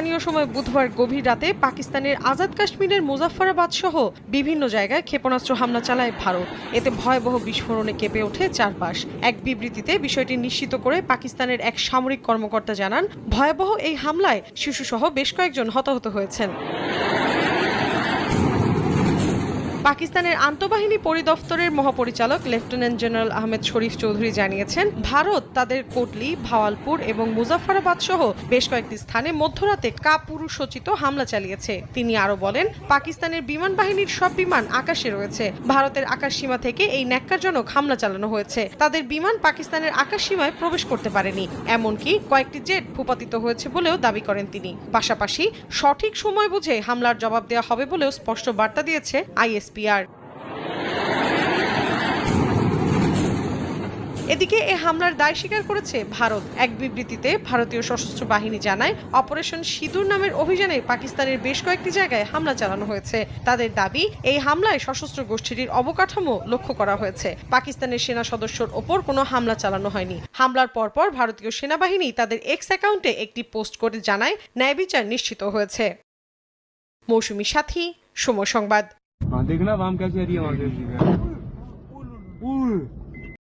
স্থানীয় সময় বুধবার গভীর রাতে পাকিস্তানের আজাদ কাশ্মীরের মুজাফফরাবাদ সহ বিভিন্ন জায়গায় ক্ষেপণাস্ত্র হামলা চালায় ভারত। এতে ভয়াবহ বিস্ফোরণে কেঁপে ওঠে চারপাশ। এক বিবৃতিতে বিষয়টি নিশ্চিত করে পাকিস্তানের এক সামরিক কর্মকর্তা জানান, ভয়াবহ এই হামলায় শিশুসহ বেশ কয়েকজন হতাহত হয়েছেন। পাকিস্তানের আন্তঃবাহিনী পরিদপ্তরের মহাপরিচালক লেফটেন্যান্ট জেনারেল আহমেদ শরীফ চৌধুরী জানিয়েছেন, ভারত তাদের কোটলি, ভাওয়ালপুর এবং মুজাফফরাবাদ সহ বেশ কয়েকটি স্থানে মধ্যরাতে কাপুরুষোচিত হামলা চালিয়েছে। তিনি আরও বলেন, পাকিস্তানের বিমান বাহিনীর সব বিমান আকাশে রয়েছে। ভারতের আকাশসীমা থেকে এই ন্যাক্কারজনক হামলা চালানো হয়েছে। তাদের বিমান পাকিস্তানের আকাশসীমায় প্রবেশ করতে পারেনি, এমনকি কয়েকটি জেট ভূপাতিত হয়েছে বলেও দাবি করেন তিনি। পাশাপাশি সঠিক সময় বুঝে হামলার জবাব দেওয়া হবে বলেও স্পষ্ট বার্তা দিয়েছে ISPR। এদিকে এ হামলার দায় স্বীকার করেছে ভারত। এক বিবৃতিতে ভারতীয় সশস্ত্র বাহিনী জানায়, অপারেশন সিঁদুর নামের অভিযানে পাকিস্তানের বেশ কয়েকটি জায়গায় হামলা চালানো হয়েছে। তাদের দাবি, এই হামলায় সশস্ত্র গোষ্ঠীটির অবকাঠামো লক্ষ্য করা হয়েছে। পাকিস্তানের সেনা সদস্যর ওপর কোনো হামলা চালানো হয়নি। হামলার পরপর ভারতীয় সেনাবাহিনী তাদের এক্স অ্যাকাউন্টে একটি পোস্ট করে জানায়, ন্যায় বিচার নিশ্চিত হয়েছে। মৌসুমী সাথী, সময় সংবাদ। देखना हम क्या कह रही है वहां से।